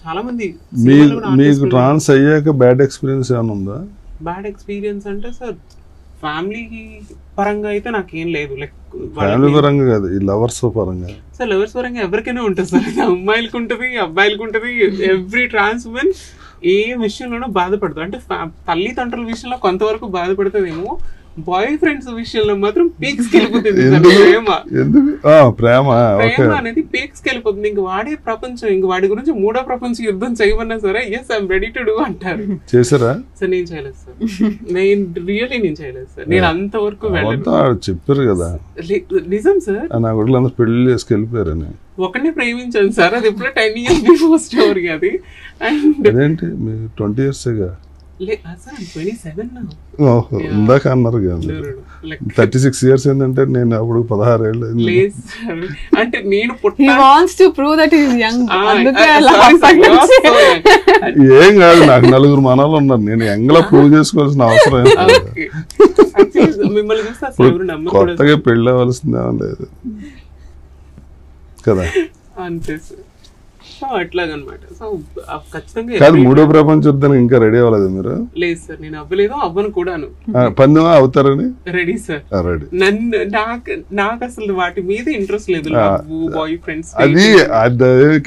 చాలా మంది మీకు ట్రాన్స్ అయ్యాక బ్యాడ్ ఎక్స్పీరియన్స్ ఏమైనా ఉందా? బ్యాడ్ ఎక్స్పీరియన్స్ అంటే సార్ ఫ్యామిలీ పరంగా అయితే నాకేం లేదు. లైక్ ఫ్యామిలీ పరంగా కాదు, ఈ లవర్స్ పరంగా. సార్ లవర్స్ పరంగా ఎవరికైనా ఉంటుంది సార్, అమ్మాయిలకు ఉంటుంది అబ్బాయిలకు ఉంటుంది. ఎవ్రీ ట్రాన్స్ ఉమెన్ ఏ విషయంలోనూ బాధపడదు. అంటే తల్లిదండ్రుల విషయంలో కొంతవరకు బాధపడుతుందేమో, బాయ్ ఫ్రెండ్స్ విషయంలో మాత్రం పీక్స్ వెళ్ళిపోతుంది. ప్రేమ అనేది పీక్స్ వెళ్ళిపోతుంది. ఇంక వాడే ప్రపంచం, ఇంక వాడి గురించి మూడో ప్రపంచ యుద్ధం చేయమన్నా సరే yes I'm ready to do అంటారు. చేసారా సార్? నేను చేయలేదు సార్, నేను చేయలేదు సార్. నేను అంతవరకు చెప్పారు కదా నిజం సార్. నా గుడ్లు అందరూ పెళ్లి చేసుకెళ్ళిపోయారని ఒకరిని ప్రేమించాను సార్, అది ఎప్పుడో 10 years బిఫోర్ స్టోరీ అది. అండ్ అదేంటి మీరు 20 years ఇందాక అన్నారు కదా 36 years ఏంటంటే నేను అప్పుడు 16 ఏళ్ళు. అంటే నేను ఏం కాదు, నాకు 4 మనలు ఉన్నారు, నేను ఎంగలా ప్రూవ్ చేసుకోవాల్సిన అవసరం కొత్తగా పెళ్ళి అవ్వాల్సిందే లేదు కదా. అంతే సార్. సో అట్లాగనమాట. సో ఖచ్చితంగా కాదు, మూడో ప్రపంచ యుద్ధానికి ఇంకా రెడీ అవ్వలేదు మీరు? లేదు సార్, నేను అవ్వలేదు, అవ్వను కూడాను. పందెం అవుతారని రెడీ సార్. నన్ను నాకు అసలు వాటి మీద ఇంట్రెస్ట్ లేదు. బాయ్ ఫ్రెండ్స్ అది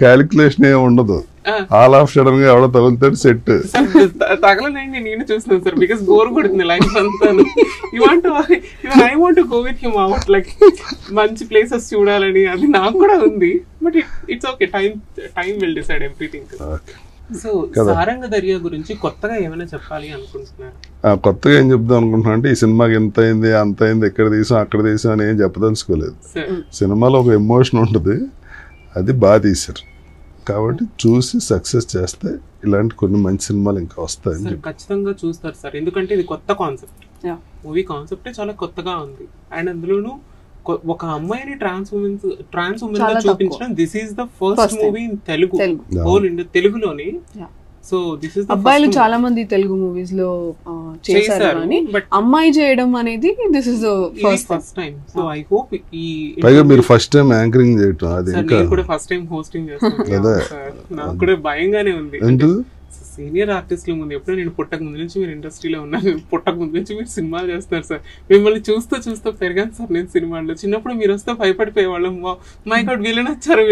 క్యాలిక్యులేషన్ ఏమి ఉండదు, ఆల్ ఆఫ్ సడన్ గా ఎవడో తగులుతాడు సెట్. తగలనండి, నేను చూస్తున్నాను సార్, బికాస్ బోర్ కొడుతుంది లైఫ్ అంతా. I want go with him out, like మంచి ప్లేసెస్ చూడాలని అది నాకు కూడా ఉంది. But it's okay, time will decide everything. So Saranga Darya గురించి కొత్తగా ఏమైనా చెప్పాలి అనుకుంటున్నారు? కొత్తగా ఏం చెప్దాం అనుకుంటున్నా అంటే, ఈ సినిమాకి ఎంత అయింది అంత అయింది, ఎక్కడ తీసాం అక్కడ తీసాం అని ఏం చెప్పదలుచుకోలేదు. సినిమాలో ఒక ఎమోషన్ ఉంటుంది, అది బాగా తీశారు కాబట్టి చూసి సక్సెస్ చేస్తే ఇలాంటి కొన్ని మంచి సినిమాలు ఇంకా వస్తాయి. ఖచ్చితంగా చూస్తారు సార్, ఎందుకంటే ఇది కొత్త కాన్సెప్ట్. మూవీ కాన్సెప్ట్ చాలా కొత్తగా ఉంది. అండ్ అందులోనూ ఒక అమ్మాయిని ట్రాన్స్ ఉమెన్ గా చూపించడం, this is the first movie in Telugu, whole India తెలుగులోని. సో దిస్ ఇస్ అబ్బాయిలు చాలా మంది తెలుగు మూవీస్ లో చేశారు కానీ అమ్మాయి చేయడం అనేది this is the first time. So I hope ఈ పైగా మీరు ఫస్ట్ టైం యాంకరింగ్ చేయటం, అది ఇంకా నేను కూడా ఫస్ట్ టైం హోస్టింగ్ చేస్తాను. నాకు కూడా భయంగానే ఉంది. సీనియర్ ఆర్టిస్టుల ముందు ఎప్పుడో నేను పుట్టక ముందు నుంచి మీరు ఇండస్ట్రీలో ఉన్నాను, పుట్టక ముందు నుంచి మీరు సినిమాలు చేస్తున్నారు సార్. మిమ్మల్ని చూస్తూ పెరిగాను సార్ నేను సినిమాల్లో. చిన్నప్పుడు మీరు వస్తే భయపడిపోయేవాళ్ళం, మై గాడ్ విలన్ వచ్చారు.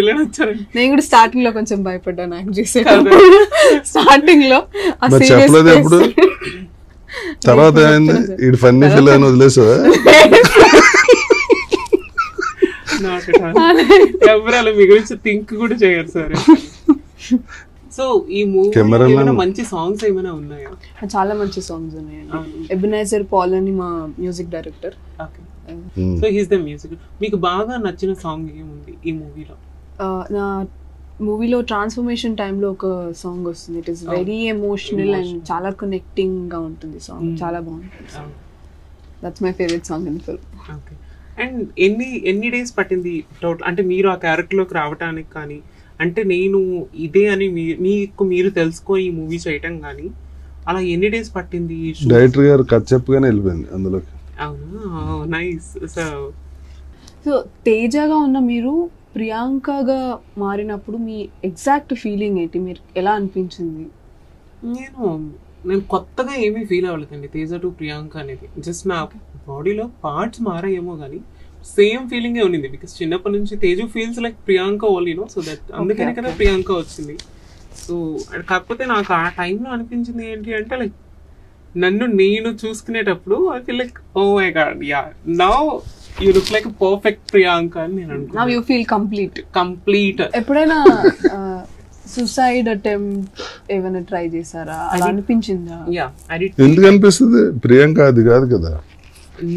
నేను కూడా స్టార్టింగ్ లో కొంచెం భయపడ్డాను నాకు చేసే స్టార్టింగ్ లో. చెప్పలేదు ఎప్పుడు, తర్వాత ఇది ఫన్నీ ఫిల్ అని వదిలేసావా? ఎవరు అలా మీ గురించి థింక్ కూడా చేయరు సార్. సో ఈ మూవీలో మంచి సాంగ్స్ ఏమైనా ఉన్నాయా? చాలా మంచి సాంగ్స్ ఉన్నాయండి. ఎబెనెజర్ పాల్ అని మా music director. So he's the music. మీకు బాగా నచ్చిన సాంగ్ ఏముంది ఈ మూవీలో? నా మూవీలో ట్రాన్స్ఫర్మేషన్ టైంలో ఒక సాంగ్ వస్తుంది. It is very emotional and చాలా కనెక్టింగ్ గా ఉంటుంది సాంగ్, చాలా బాగుంటుంది. That's my favourite song in film. Okay. And ఎన్ని డేస్ పట్టింది టోటల్, అంటే మీరు ఆ క్యారెక్టర్లోకి రావడానికి కానీ, అంటే నేను ఇదే అని మీకు మీరు తెలుసుకొని ఈ మూవీ చేయటం కానీ అలా ఎన్ని డేస్ పట్టింది? డైరెక్టర్ గారు కథ చెప్పగానే వెళ్ళిపోయింది అందులోకి. అవునా, నైస్. సో తేజగా ఉన్న మీరు ప్రియాంకగా మారినప్పుడు మీ ఎగ్జాక్ట్ ఫీలింగ్ ఏంటి? మీరు ఎలా అనిపించింది? నేను కొత్తగా ఏమీ ఫీల్ అవ్వలేదండి తేజ టు ప్రియాంక అనేది. జస్ట్ నా బాడీలో పార్ట్స్ మారాయేమో కానీ సేమ్ ఫీలింగే ఉండింది. బికాస్ చిన్నప్పటి నుంచి Teju feels like Priyanka only, no. So that అందుకనే కదా ప్రియాంక వచ్చింది. సో కాకపోతే నాకు ఆ టైంలో అనిపించింది ఏంటి అంటే, లైక్ నన్ను నేను చూసుకునేటప్పుడు I feel like oh my god, yeah now you look like perfect Priyanka అని నేను అనుకున్నాను. Now you feel complete. ఎప్పుడైనా సూసైడ్ అటెంప్ట్ ఏమైనా ట్రై చేశారా? అలా అనిపించిందా? యా, ఎందుకు అనిపిస్తుంది? ప్రియాంక అది కాదు కదా.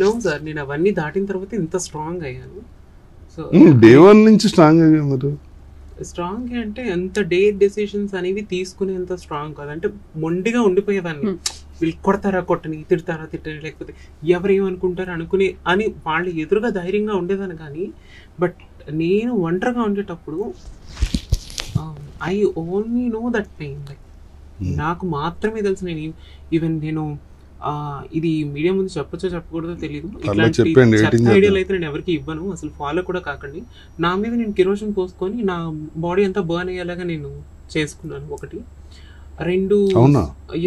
నో సార్, నేను అవన్నీ దాటిన తర్వాత ఇంత స్ట్రాంగ్ అయ్యాను. సో డే 1 నుంచి స్ట్రాంగ్ అయ్యాను. స్ట్రాంగ్ అంటే ఎంత డే డెసిషన్స్ అనేవి తీసుకునేంత స్ట్రాంగ్ కాదు. అంటే మొండిగా ఉండిపోయేదాన్ని. వీళ్ళు కొడతారా కొట్టని, తిడతారా తిట్టని, లేకపోతే ఎవరేమనుకుంటారు అనుకునే అని వాళ్ళు ఎదురుగా ధైర్యంగా ఉండేదాన్ని. కానీ బట్ నేను ఒంటరిగా ఉండేటప్పుడు I only know that pain. Like నాకు మాత్రమే తెలుసు. నేను ఈవెన్ నేను ఇది మీడియా ముందు చెప్పొచ్చో చెప్పకూడదో తెలియదు. చెప్పండి, ఇట్లాంటి ఐడియాలు అయితే నేను ఎవరికి ఇవ్వను, అసలు ఫాలో కూడా కాకండి. నా మీద నేను కిరోసిన్ పోసుకొని నా బాడీ అంతా బర్న్ అయ్యేలాగా నేను చేసుకున్నాను. ఒకటి. 2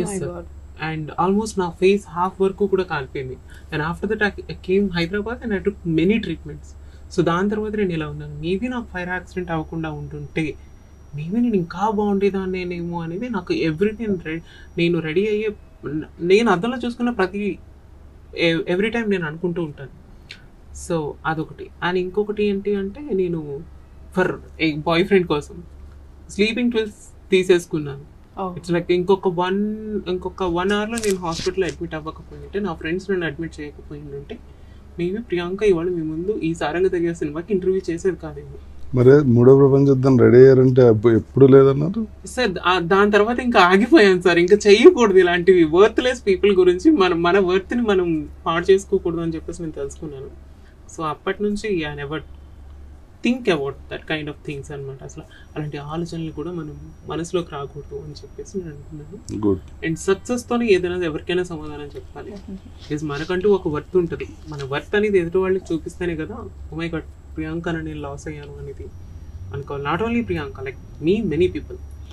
ఎస్ సార్. అండ్ ఆల్మోస్ట్ నా ఫేస్ హాఫ్ వరకు కూడా కాలిపోయింది. And after that I came Hyderabad and I took many treatments. So దాని తర్వాత నేను ఇలా ఉన్నాను. మేబీ నాకు ఫైర్ యాక్సిడెంట్ అవ్వకుండా ఉంటుంటే మేబీ నేను ఇంకా బాగుండేదాన్నేమో అనేది నాకు ఎవ్రీథింగ్ నేను రెడీ అయ్యే, నేను అద్దంలో చూసుకున్న ఎవ్రీ టైం నేను అనుకుంటూ ఉంటాను. సో అదొకటి. అండ్ ఇంకొకటి ఏంటి అంటే నేను ఫర్ ఏ బాయ్ ఫ్రెండ్ కోసం స్లీపింగ్ పిల్స్ తీసేసుకున్నాను. ఇట్స్ లైక్ ఇంకొక 1 hourలో నేను హాస్పిటల్లో అడ్మిట్ అవ్వకపోయింటే, నా ఫ్రెండ్స్ నన్ను అడ్మిట్ చేయకపోయిందంటే మేబీ ప్రియాంక ఇవాళ మీ ముందు ఈ సారంగ తెగే సినిమాకి ఇంటర్వ్యూ చేసేది కాదేమో. మరి 3వ ప్రపంచ యుద్ధం రెడీ అయ్యారంటే ఎప్పుడు లేదన్నారు సార్. దాని తర్వాత ఇంకా ఆగిపోయాను సార్. ఇంకా చెయ్యకూడదు ఇలాంటివి వర్త్లెస్ పీపుల్ గురించి. మన వర్త్ని మనం పాడు చేసుకోకూడదు అని చెప్పేసి నేను తెలుసుకున్నాను. సో అప్పటి నుంచి I never think about that kind of things అనమాట. అసలు అలాంటి ఆలోచనలు కూడా మనం మనసులోకి రాకూడదు అని చెప్పేసి నేను అనుకున్నాను. అండ్ సక్సెస్తోనే ఏదైనా ఎవరికైనా సమాధానం చెప్పాలి. మనకంటూ ఒక వర్త్ ఉంటుంది. మన వర్త్ అనేది ఎదుటి వాళ్ళకి చూపిస్తేనే కదా ఓ మై గాడ్ ప్రియాంక నేను లాస్ అయ్యాను అనేది అనుకోవాలి. Not only Priyanka, like me many people.